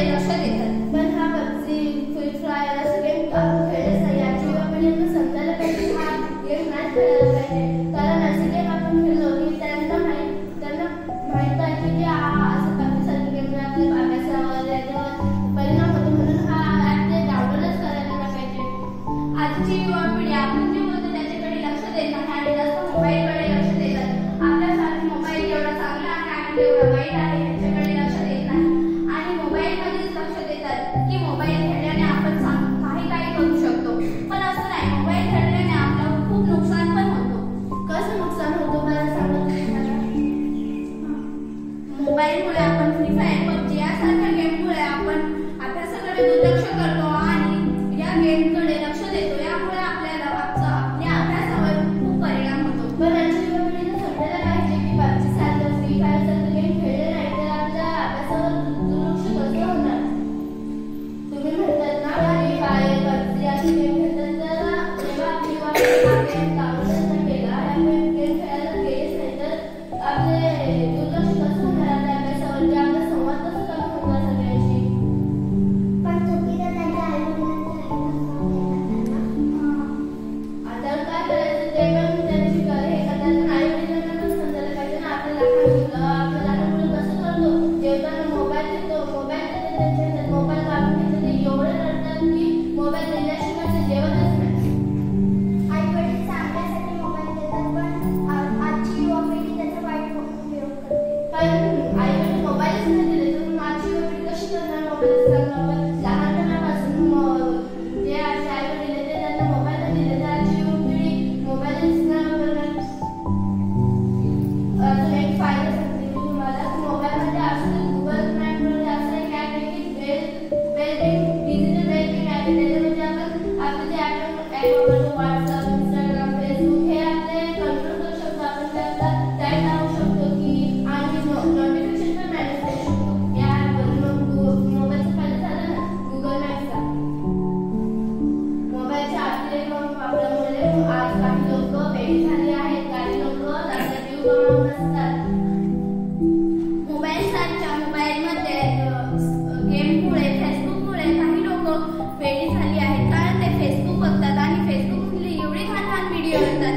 गेमकडे लक्ष देतात. पण हा पबजी, फ्री फायर असे गेम आपण खेळलेच नाही. याची युवा पिढीला समजायला पाहिजे हा गेम नाही खेळायला पाहिजे. कारण असे गेम आपण खेळलो की त्यांना माहित आहे की असं पबजीसारखे गेम आपल्या अभ्यासावर याच्यावर परिणाम होतो. म्हणून हा ॲप ते डाउनलोडच करायला नाही पाहिजे. आजची युवा पिढी आपण जे बोलतो त्याच्याकडे लक्ष देत नाही आणि जास्त मोबाईलकडे लक्ष देतात. आपल्यासाठी मोबाईल एवढा चांगला आहे आणि एवढा वाईट आहे याच्याकडे लक्ष देत नाही आणि मोबाईलमध्येच लक्ष देतात की मोबाईल खेळल्याने आपण काही करू शकतो. पण असं नाही, मोबाईल खेळल्याने आपलं खूप नुकसान पण होतो. कसं नुकसान होतं मला सांगत मला? मोबाईलमुळे आपण फ्री फायर, पबजी यासारख्या गेममुळे आपण अभ्यासाकडे दुर्लक्ष करतो आणि या गेमकडे लक्ष देतो. यामुळे आपल्या अभ्यासावर खूप परिणाम होतो. पण आजच्या युवा पिढीला समजायला पाहिजे की पबजी सारखं, फ्री फायर सारखं गेम खेळले नाही तर आपल्या अभ्यासावर दुर्लक्ष कसं होणार? तुम्ही म्हणतात ना फ्री फायर, पबजी असे गेम खेळतात तर जेव्हा आपली युवा पिढी हा गेम डाउनलोड नाही केला, या गेम खेळायला गेलेच नाही तर आपले दुर्लक्ष कसं होणार आपल्या अभ्यासावर? ते आपला संवाद कसं कमी होणार सगळ्यांशी? पण चुकीचं त्यांच्या आता काय करायचं ते पण त्यांची हे करतात. पण आई वडिलांना पण समजायला पाहिजे ना. आपल्या लहान मुलं कसं करतो, जेवताना मोबाईल देतो, मोबाईल देते त्यांच्या हातात, मोबाईल काढून घेतो. ते एवढे रडतात की मोबाईल दिल्याशिवाय ते जेवतच नाही. आई वडील चांगल्यासाठी मोबाईल देतात पण आजची युवा पिढी त्याचा वाईट उपयोग करते. पण आई वडील मोबाईलच नाही दिले तर आजची युवा पिढी कशी करणार मोबाईलचा चांगला वापर? लहानपणापासून जे आजचे आई वडील आहेत ते त्यांना मोबाईल नाही दिले तर आजची युवा पिढी मोबाईलच नाही वापरणार. अजून एक फायदा सांगते मी तुम्हाला की मोबाईलमध्ये असं गुगल मॅपमध्ये असं एक ॲप आहे की डिजिटल वेलबिंग ॲप आहे. त्याच्यामध्ये आपण आपले जे ॲप वापरतो व्हॉट्सअप, इंस्टाग्राम, फेसबुक हे आपले कंट्रोल करू शकतो. आपण त्याला टाईम लावू शकतो की आणि नोटिफिकेशन पण मॅनेज करू शकतो या ॲपवरून. मग मोबाईलचा फायदा झाला ना गुगल मॅपचा. मोबाईलच्या अतिरेक वापरामुळे आज काही लोक वेडी झाली आहेत, काही लोक त्यांचा जीव गमावून असतात. मोबाईलमध्ये गेममुळे, फेसबुकमुळे काही लोक वेडी झाली आहेत. कारण ते फेसबुक बघतात आणि फेसबुकमधली एवढी घाण व्हिडिओ येतात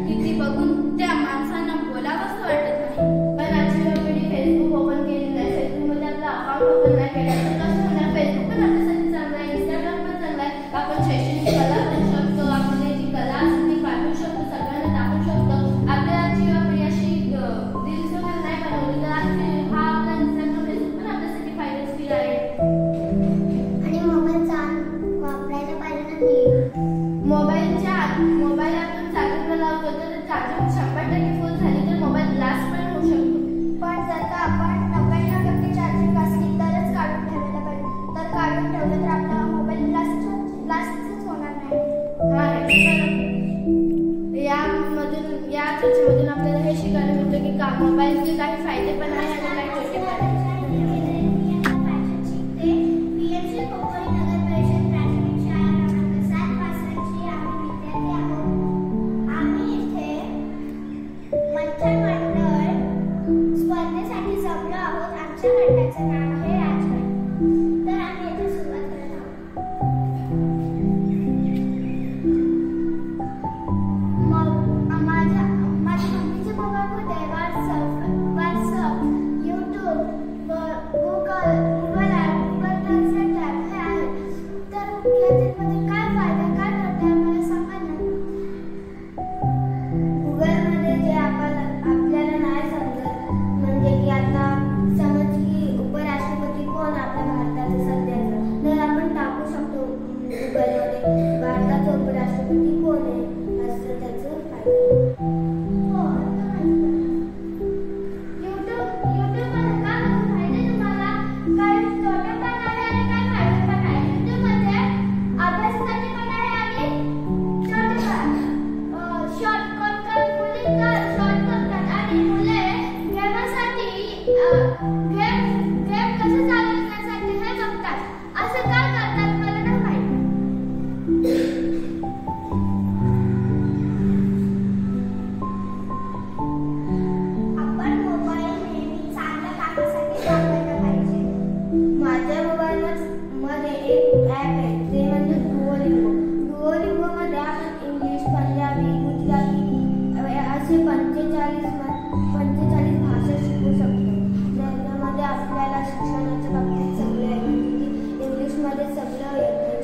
की ती बघून त्या माणसांना बोलावंसं वाटत नाही. पण आजची युवा पिढी फेसबुक ओपन केली नाही, फेसबुकमध्ये आपलं अकाउंट ओपन नाही केलं तर कसं होणार? फेसबुक पण आपल्यासाठी चांगला आहे, इंस्टाग्राम पण चांगला आहे. आपण शैक्षणिक कला करू शकतो, आपली जी कला असते ती पाठवू शकतो, सगळ्यांना दाखवू शकतो. आपल्या आजची युवा पिढी अशी रील्स वगैरे नाही बनवली तर हा आपला इंस्टाग्राम, फेसबुक पण आपल्यासाठी फायदेशीर आहे. आणि मोबाईल वापरायला पाहिजे ना. मोबाईल आपण चार्जिंगला लावतो तर चार्जिंग 100% फुल झाली तर मोबाईल ब्लास्ट पण होऊ शकतो. पण जर का आपण 99% चार्जिंग असली तरच काढून ठेवायला पाहिजे. तर काढून ठेवलं तर आपला मोबाईल ब्लास्टच होणार नाही. या चर्चेमधून आपल्याला हे शिकायला मिळतं की मोबाईलचे काही फायदे पण आहे आणि काही तोटे पण आहेत. स्पर्धेसाठी जमलो आहोत. आमच्या मंडळाचं नाव आहे राजगड. तर आम्ही येथे सुरुवात करत आहोत. माझ्या मम्मीचे मोबाईल होते व्हॉट्सअप, YouTube,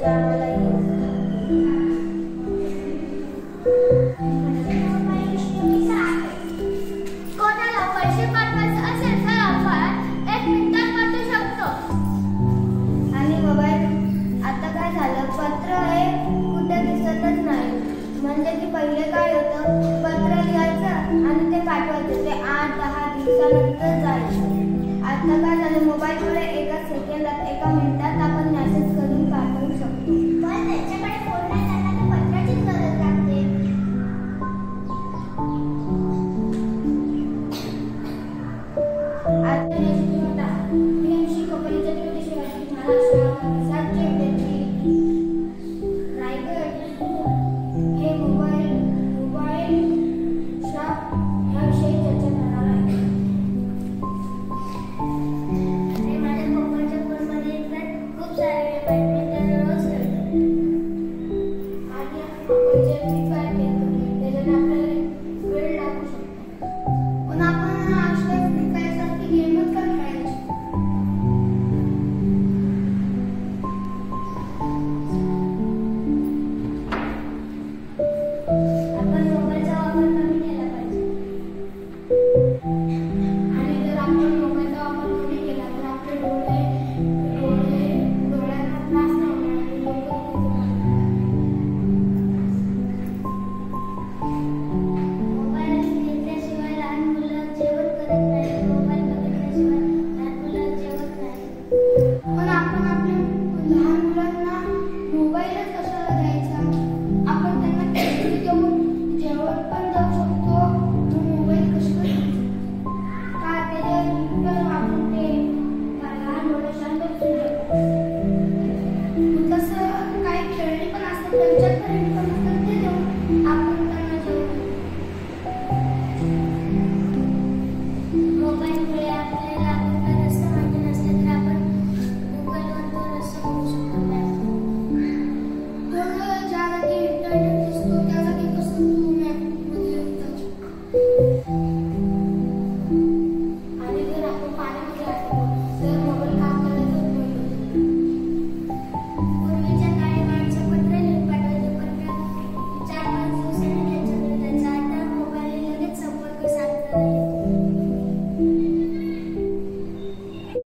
ते आम्हाला येईल. कोणाला पैसे पाठवायचे असेल तर आपण 1 मिनिटात पाठवू शकतो. आणि मोबाईल आता काय झालं, पत्र हे कुठे दिसतच नाही. म्हणजे की पहिले काय होतं, पत्र लिहायचं आणि ते पाठवायचं, ते 8-10 दिवसानंतर जायचं. आता काय झालं, मोबाईलमुळे एका सेकंदात, एका मिनिटात